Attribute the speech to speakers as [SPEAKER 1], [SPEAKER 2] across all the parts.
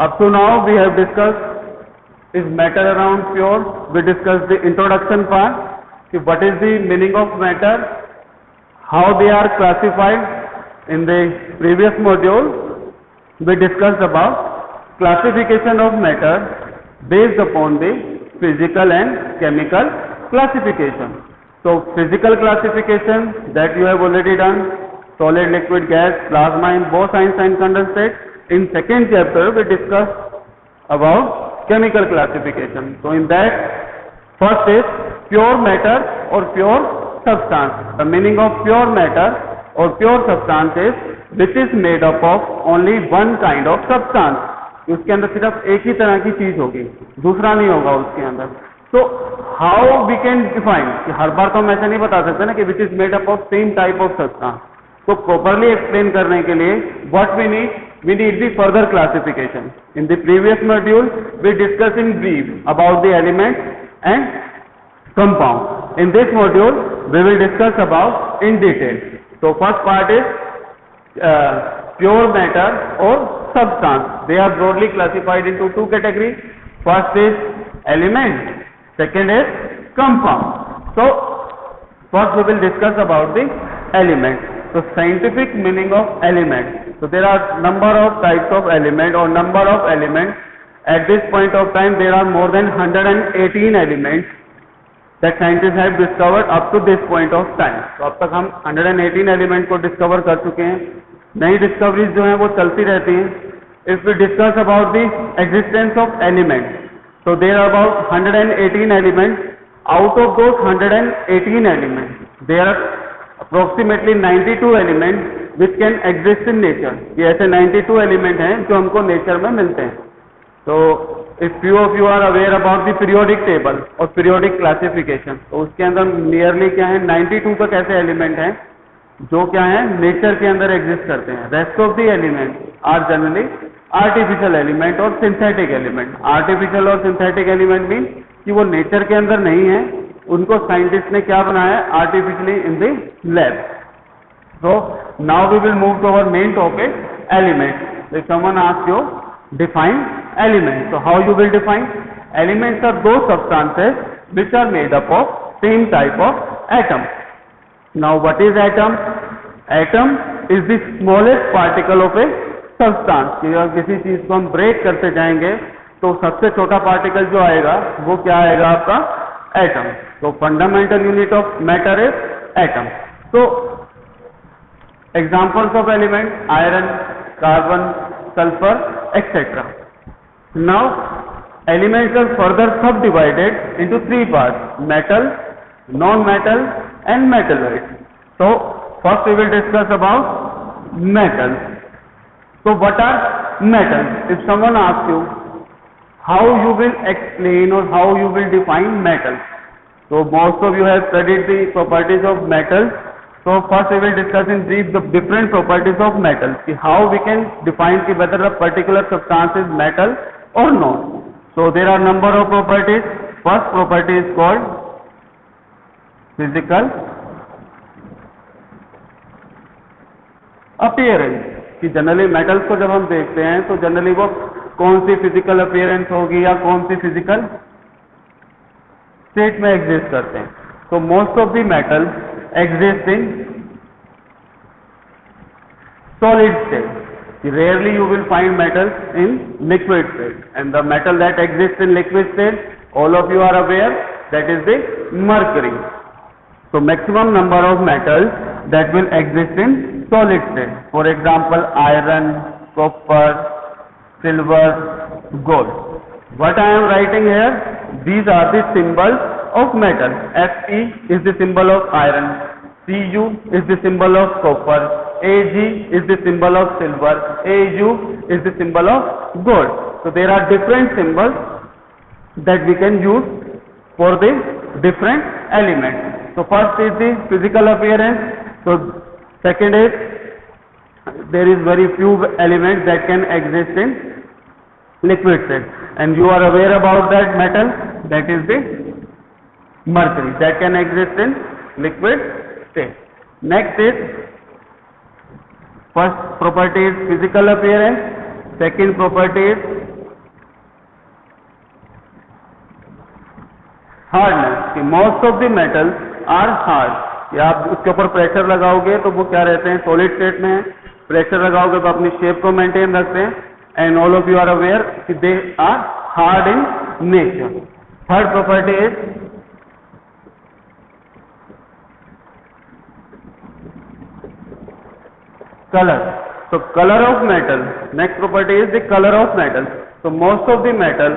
[SPEAKER 1] Up to now we have discussed is matter around pure. We discussed the introduction part. What is the meaning of matter? How they are classified. In the previous module, we discussed about classification of matter based upon the physical and chemical classification. So physical classification that you have already done, solid, liquid, gas, plasma in Bose-Einstein and condensate. In second chapter we discussed about chemical classification. So in that, first is pure matter or pure substance. The meaning of pure matter or pure substance is which is made up of only one kind of substance. उसके अंदर सिर्फ एक ही तरह की चीज होगी, दूसरा नहीं होगा उसके अंदर. So how we can define? कि हर बार तो हम ऐसे नहीं बता सकते ना कि which is made up of same type of substance. तो properly explain करने के लिए what we need the further classification. In the previous module we discussed in brief about the elements and compound. In this module we will discuss about in detail. So first part is pure matter or substance. They are broadly classified into two categories. First is element, second is compound. So first we will discuss about the element. So scientific meaning of element. So there are number of types of element or number of elements. At this point of time there are more than 118 elements that scientists have discovered up to this point of time. तो अब तक हम 118 element को discover कर चुके हैं. नई discoveries जो हैं वो चलती रहती हैं. If we discuss about the existence of elements, so there are about 118 elements. Out of those 118 elements, there are approximately 92 elements which can exist in nature. ये ऐसे 92 एलिमेंट हैं जो हमको नेचर में मिलते हैं. तो if few of you are aware about the periodic table और periodic classification, तो उसके अंदर नियरली क्या है 92 तक ऐसे एलिमेंट हैं जो क्या है नेचर के अंदर एग्जिस्ट करते हैं. Rest of the element are generally artificial element और सिंथेटिक एलिमेंट. आर्टिफिशियल और सिंथेटिक एलिमेंट मीन कि वो नेचर के अंदर नहीं है, उनको साइंटिस्ट ने क्या बनाया artificially in the lab. So now we will move to our main topic element. If someone ask you define elements, so how you will define? Elements are those substances which are made up of same type of atom. Now what is atom? Atom is the smallest particle of a substance. कि अगर किसी चीज को हम break करते जाएंगे तो सबसे छोटा पार्टिकल जो आएगा वो क्या आएगा आपका एटम. तो fundamental unit of matter is atom. तो examples of element iron, carbon, sulfur, etc. Now elements are further subdivided into three parts: metal, non-metal and metalloid. So first we will discuss about metals. So what are metals? If someone asks you how you will explain or how you will define metals, so most of you have studied the properties of metals. So first we will discuss in brief the different properties of metals. How we can define whether a particular substance is metal or not. So there are number of properties. First property is called physical appearance. कि generally metals को जब हम देखते हैं तो generally वो कौन सी physical appearance होगी या कौन सी फिजिकल स्टेट में एग्जिस्ट करते हैं. तो most of the metals exist in solid state. Rarely you will find metals in liquid state, and the metal that exists in liquid state, all of you are aware, that is the mercury. So maximum number of metals that will exist in solid state. For example, iron, copper, silver, gold. What I am writing here, these are the symbols of metal. Fe is the symbol of iron, Cu is the symbol of copper, Ag is the symbol of silver, Au is the symbol of gold. So there are different symbols that we can use for the different elements. So first is the physical appearance. So second is there is very few elements that can exist in liquid state, and you are aware about that metal, that is the mercury, that can exist in liquid state. Next is first property is physical appearance, second property is hardness, कि most of the metals are hard. या आप उसके ऊपर pressure लगाओगे तो वो क्या रहते हैं, सॉलिड स्टेट में है। प्रेशर लगाओगे तो अपनी शेप को मेंटेन रखते हैं। And all of you are aware कि they are hard in nature. Third property is color. So color of metal. Next property is the color of metal. So most of the metal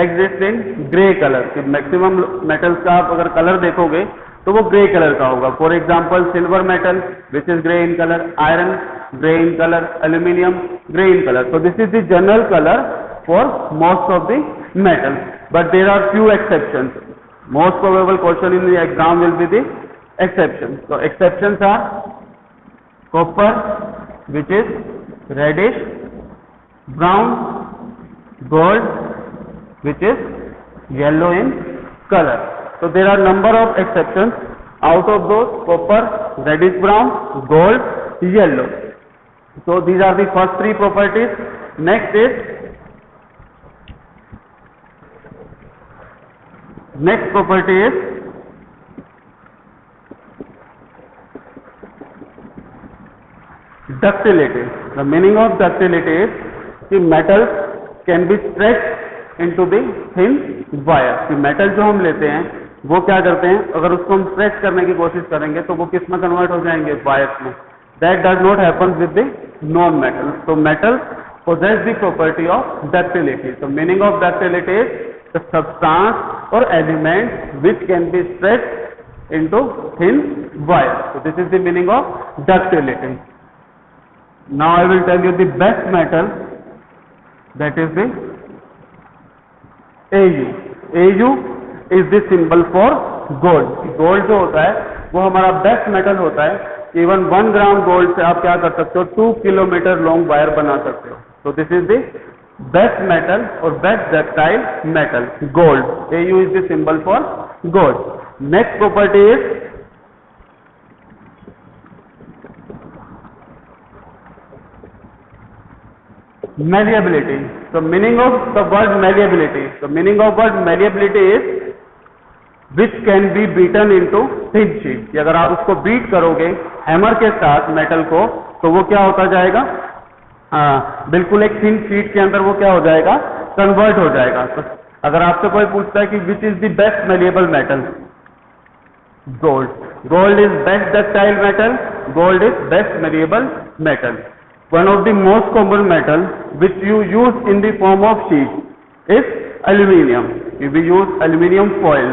[SPEAKER 1] exist in gray color. कि maximum metals का आप अगर color देखोगे तो वो gray color का होगा. For example, silver metal which is gray in color, iron gray in color, aluminium gray in color. So this is the general color for most of the metals. But there are few exceptions. Most probable question in the exam will be the exceptions. So exceptions are copper which is reddish brown, gold which is yellow in color. So there are number of exceptions. Out of those, copper, reddish brown, gold, yellow. So these are the first three properties. Next property is ductility. The meaning of ductility is कि metals can be stretched into the thin wire. कि metal जो हम लेते हैं वो क्या करते हैं, अगर उसको हम stretch करने की कोशिश करेंगे तो वो किस में convert हो जाएंगे, wires में. That does not happen with the non-metals. So metals possess the property of ductility. So meaning of ductility is the substance or element which can be stretched into thin wire. So this is the meaning of ductility. Now I will tell you the best metal, that is the Au. Au is the symbol for gold. Gold जो होता है वो हमारा best metal होता है. Even 1 gram gold से आप क्या कर सकते हो, 2 किलोमीटर लॉन्ग वायर बना सकते हो. So this is the best metal or best ductile metal, gold. Au is the symbol for gold. Next property is malleability. So meaning of the word malleability. So meaning of word malleability is which can be beaten into thin sheet. कि अगर आप उसको beat करोगे hammer के साथ metal को तो वो क्या होता जाएगा, बिल्कुल एक थिन शीट के अंदर वो क्या हो जाएगा, कन्वर्ट हो जाएगा. तो अगर आपसे कोई पूछता है कि which is the best malleable metal, gold. Gold is best ductile metal, gold is best malleable metal. One of the most common metal which you use in the form of sheet is aluminium. We use aluminium foil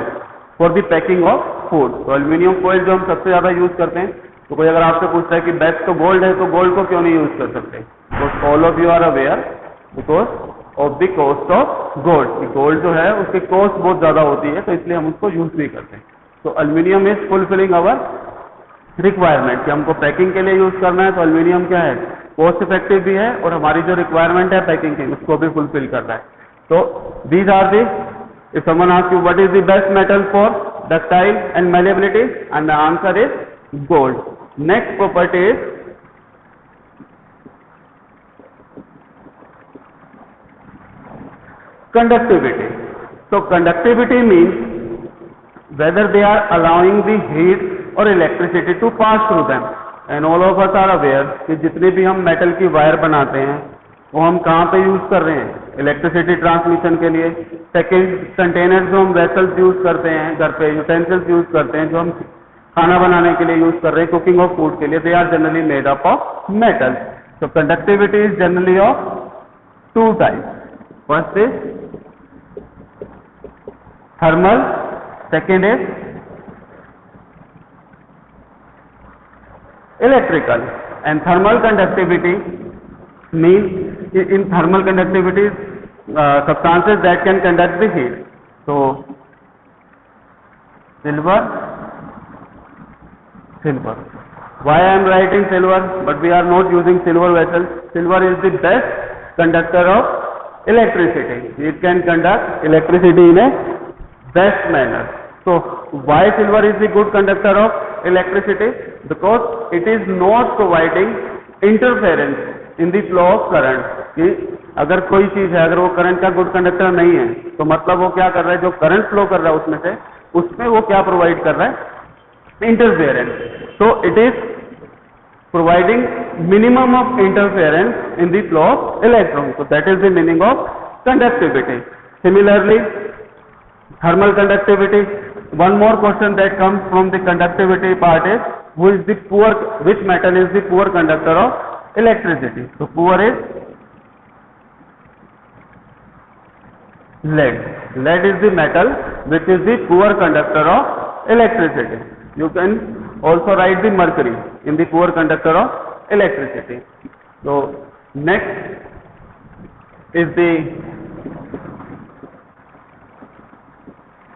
[SPEAKER 1] for the packing of food. तो aluminium foil जो हम सबसे ज़्यादा use करते हैं. तो कोई अगर आपसे पूछता है कि बेस्ट तो गोल्ड है तो गोल्ड को क्यों नहीं यूज कर सकते, because all of you are aware because of the cost of gold. Gold जो है उसकी कॉस्ट बहुत ज़्यादा होती है तो इसलिए हम उसको यूज नहीं करते. तो aluminium is fulfilling our requirement कि हमको पैकिंग के लिए यूज करना है. तो aluminium क्या है, कॉस्ट इफेक्टिव भी है और हमारी जो रिक्वायरमेंट है पैकिंग की उसको भी फुलफिल कर रहा है. तो these are the, if someone ask you what is the best metal for ductile and malleability, and the answer is gold. Next property is conductivity. So conductivity means whether they are allowing the heat or electricity to pass through them. And all of us are aware कि जितने भी हम metal की wire बनाते हैं वो हम कहाँ पे यूज कर रहे हैं, इलेक्ट्रिसिटी ट्रांसमिशन के लिए. सेकेंड, कंटेनर्स जो हम वेसल्स यूज करते हैं घर पे, यूटेंसिल्स यूज करते हैं जो हम खाना बनाने के लिए यूज कर रहे हैं, कुकिंग ऑफ फूड के लिए, they are generally made up of metal. So conductivity is generally of 2 types. First is thermal, second is electrical. And thermal conductivity means in thermal conductivity substances that can conduct the heat. So silver. Why I am writing silver but we are not using silver vessels? Silver is the best conductor of electricity. It can conduct electricity in a best manner. So why silver is the good conductor of electricity? Because it is not providing interference in the flow of current. अगर कोई चीज है, अगर वो current का good conductor नहीं है, तो मतलब वो क्या कर रहा है, जो करंट फ्लो कर रहा है उसमें से, उसमें वो क्या प्रोवाइड कर रहा है, interference. So it is providing minimum of interference in the flow of electrons. So that is the meaning of conductivity. Similarly, thermal conductivity. One more question that comes from the conductivity part is, which metal is the poor conductor of electricity? So poor is lead. Lead is the metal which is the poor conductor of electricity. You can also write the mercury in the poor conductor of electricity. So next is the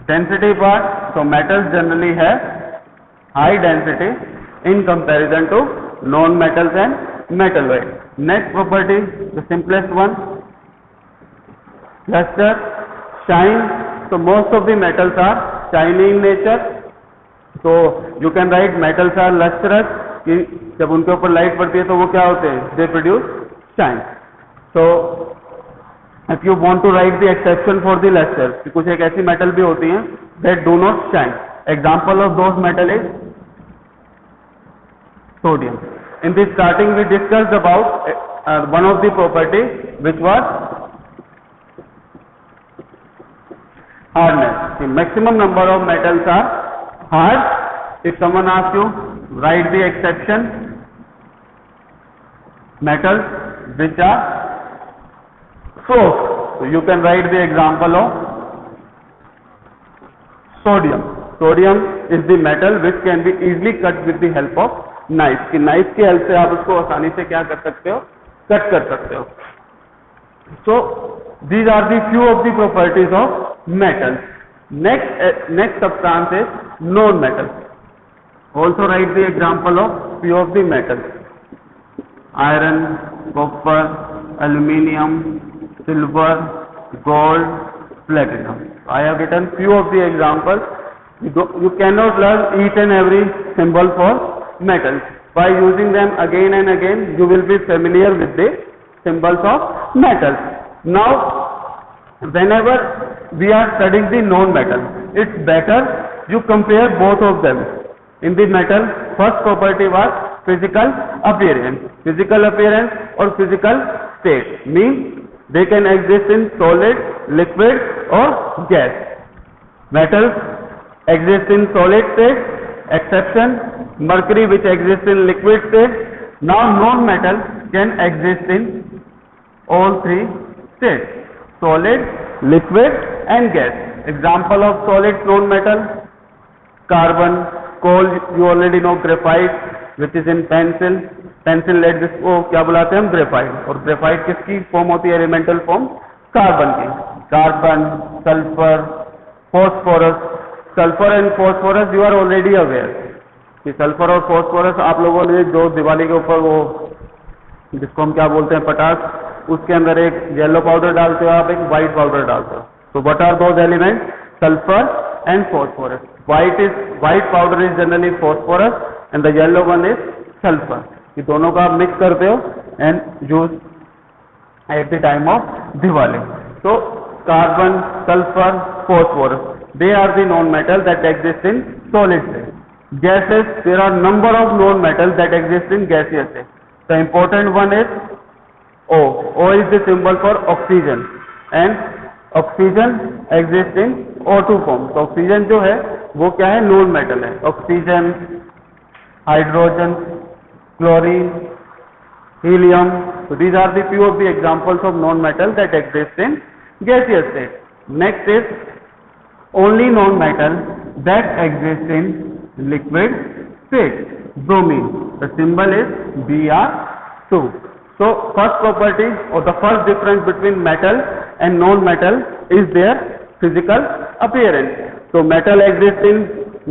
[SPEAKER 1] density part. So metals generally have high density in comparison to non-metals and metal weight. Next property, the simplest one, luster, shine. So most of the metals are shiny in nature. तो you can write metals are lustrous, कि जब उनके ऊपर light पड़ती है तो वो क्या होते हैं, they produce shine. So if you want to write the exception for the lustre, कि कुछ एक ऐसी मेटल भी होती हैं that do not shine. Example of those metal is sodium. In the starting we discussed about one of the property which was hardness. Maximum number of metals are hard. If someone asks you, write the exception, metals which are soft. So you can write the example of sodium. Sodium is the metal which can be easily cut with the help of knife. कि knife की help से आप उसको आसानी से क्या कर सकते हो, कट कर सकते हो. So these are the few of the properties of metals. Next substance is non-metals. Also write the example of few of the metals: iron, copper, aluminium, silver, gold, platinum. I have written few of the examples. You cannot learn each and every symbol for metals. By using them again and again, you will be familiar with the symbols of metals. Now, whenever we are studying the non-metal, it's better you compare both of them. In the metal, first property was physical appearance. Physical appearance or physical state means they can exist in solid, liquid or gas. Metals exist in solid state, exception mercury which exists in liquid state. Now non-metal can exist in all three states: solid, liquid and gas. Example of solid non-metal: carbon, coal, you already know, graphite which is in pencil. Pencil lead जिसको क्या बुलाते हैं हम, graphite. और graphite किसकी form होती है, elemental form carbon की. Carbon, sulphur, phosphorus. Sulphur and phosphorus you are already aware कि सल्फर और फॉस्फोरस आप लोगों ने जो दिवाली के ऊपर वो जिसको हम क्या बोलते हैं पटास, उसके अंदर एक येलो पाउडर डालते हो आप, एक व्हाइट पाउडर डालते हो. तो what are those element, sulphur and phosphorus. White powder is generally phosphorus and the yellow one is sulphur. ये दोनों का आप मिक्स करते हो and use at the time of Diwali. तो carbon, sulphur, phosphorus, they are the non-metal that exist in solid state. Gases, there are number of non-metals that exist in gaseous state. The important one is O. O is the symbol for oxygen and oxygen exists in O2 form. तो oxygen जो है वो क्या है, non-metal है. Oxygen, hydrogen, chlorine, helium. So these are the few of the examples of non-metal that exist in gaseous state. Next is only non-metal that exists in liquid state: bromine. The symbol is Br2. So first property or the first difference between metal and non-metal is their physical appearance. So metal exists in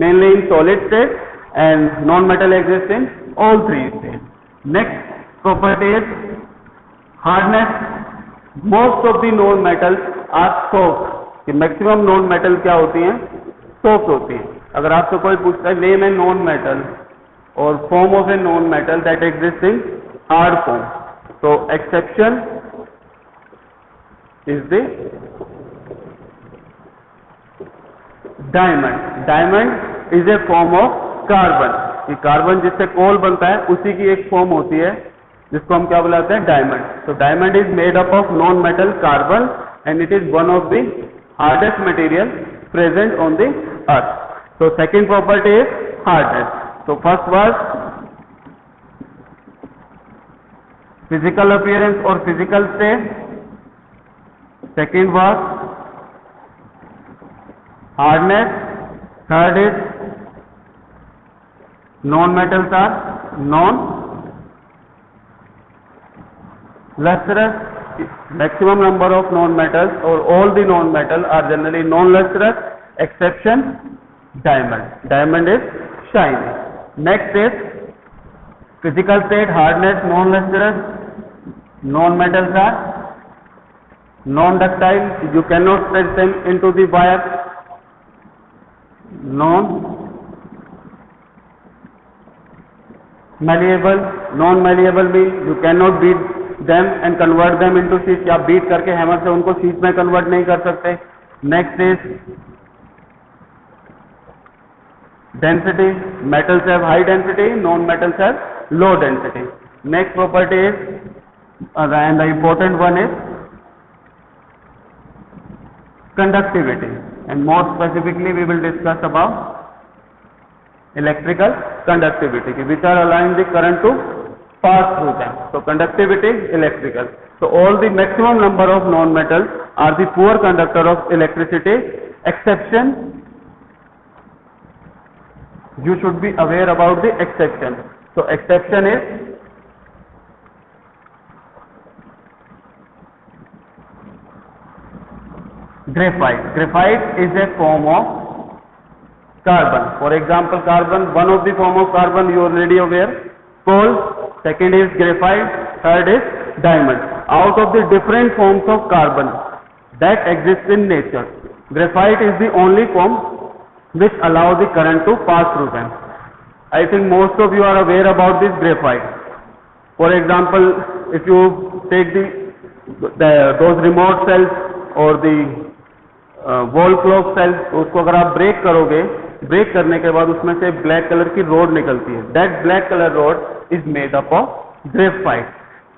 [SPEAKER 1] mainly in solid state and non-metal exists in all three states. Next property is hardness. Most of the non-metals are soft. कि maximum non metal क्या होती हैं, soft होती हैं. अगर आपसे कोई पूछता है नेम ए नॉन मेटल और form of a non metal that exist in hard form, तो exception is the diamond. Diamond is a form of carbon. ये कार्बन जिससे कोल बनता है उसी की एक फॉर्म होती है जिसको हम क्या बुलाते हैं, डायमंड. तो diamond is made up of non metal carbon and it is one of the hardest material present on the earth. So second property is hardness. So first was physical appearance or physical state. Second was hardness. Third is non-metals are non-lustrous. Maximum number of non-metals or all the non-metal are generally non-lustrous exception diamond. Diamond is shiny. Next is physical state, hardness, non-lustrous. Non-metals are non-ductile. You cannot stretch them into the wire. Non-malleable. Non-malleable means you cannot beat them and convert them into sheet. या beat करके hammer से उनको sheet में convert नहीं कर सकते. Next is density. Metals have high density, non-metals have low density. Next property is and the important one is conductivity, and more specifically we will discuss about electrical conductivity, which are allowing the current to pass through them. So conductivity, electrical. So all the maximum number of non-metals are the poor conductor of electricity, exception. You should be aware about the exception. So exception is graphite. Graphite is a form of carbon. For example, carbon, one of the form of carbon you are already aware, coal. Second is graphite. Third is diamond. Out of the different forms of carbon that exist in nature, graphite is the only form which allow the current to pass through them. I think most of you are aware about this graphite. For example, if you take those remote cells or the wall clock cells, उसको अगर आप break करोगे, break करने के बाद उसमें से black colour की रोड निकलती है. That black color rod is made up of graphite.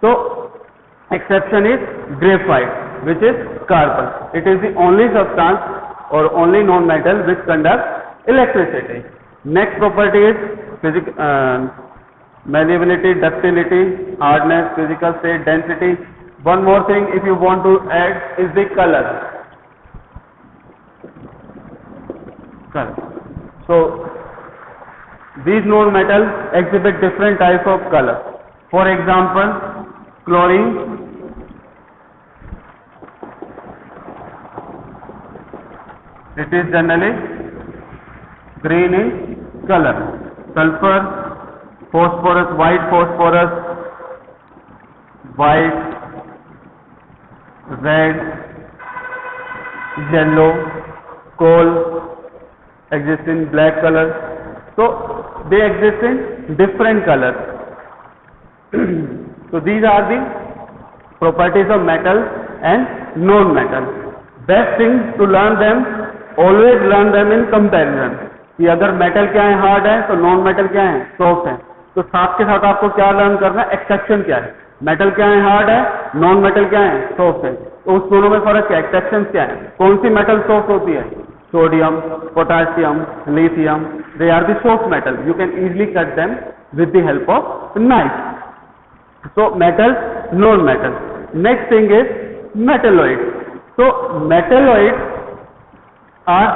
[SPEAKER 1] So exception is graphite, which is carbon. It is the only substance or only non-metal which conducts electricity. Next property is malleability, ductility, hardness, physical state, density. One more thing if you want to add is the color. So these non-metals exhibit different types of color. For example, chlorine, it is generally green in color. Sulfur, phosphorus, white phosphorus, white, red, yellow. Coal exists in black color. So they exist in different colors. So these are the properties of metal and non-metal. Best thing to learn them, always learn them in comparison. कि अगर metal क्या है, hard है, तो non metal क्या है, soft है. तो साथ के साथ आपको क्या लर्न करना है, एक्सेप्शन क्या है. मेटल क्या है, हार्ड है, नॉन मेटल क्या है, सॉफ्ट है. तो उस दोनों में फर्क क्या है, एक्सेप्शन क्या है. कौन सी मेटल सॉफ्ट होती है, sodium, potassium, lithium, they are the soft metal. You can easily cut them with the help of knife. So metal, non-metal. Next thing is metalloid. So metalloids are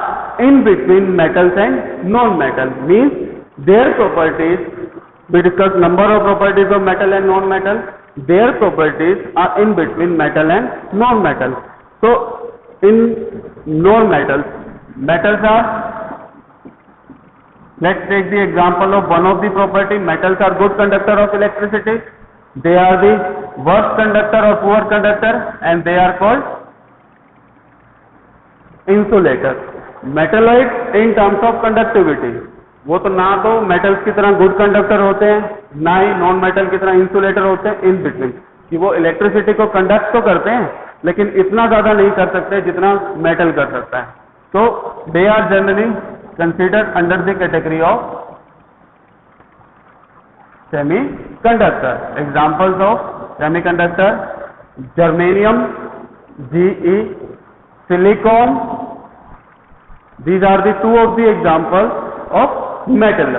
[SPEAKER 1] in between metals and non-metal. Means their properties, we discussed number of properties of metal and non-metal. Their properties are in between metal and non-metal. So in non-metals, metals are, let's take the example of one of the property. Metals are good conductor of electricity. They are the worst conductor or poor conductor, and they are called insulators. Metalloids in terms of conductivity, वो तो ना तो metals की तरह good conductor होते हैं, ना ही non metal की तरह insulator होते हैं. In between कि वो electricity को conduct तो करते हैं, लेकिन इतना ज़्यादा नहीं कर सकते जितना मेटल कर सकता है. So they are generally considered under the category of semiconductor. Examples of semiconductor: germanium, Ge, silicon. These are the two of the examples of metal.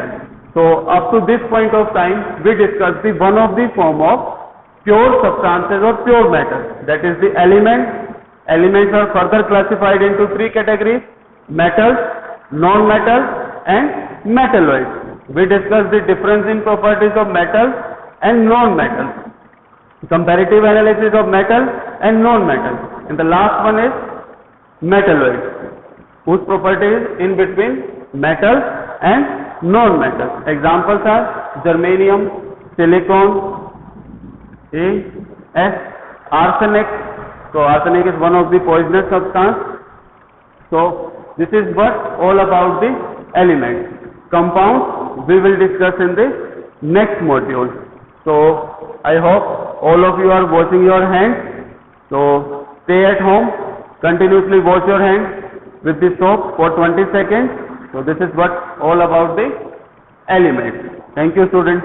[SPEAKER 1] So up to this point of time we discussed the one of the form of pure substances or pure matter, that is the element. Elements are further classified into three categories: metals, non-metals and metalloids. We discussed the difference in properties of metals and non-metals, comparative analysis of metal and non-metal, and the last one is metalloids, whose property is in between metals and non-metals. Examples are germanium, silicon, arsenic. So arsenic is one of the poisonous substance. So this is what all about the elements. Compounds we will discuss in the next module. So I hope all of you are washing your hands. So stay at home, continuously wash your hands with the soap for 20 seconds. So this is what all about the elements. Thank you, students.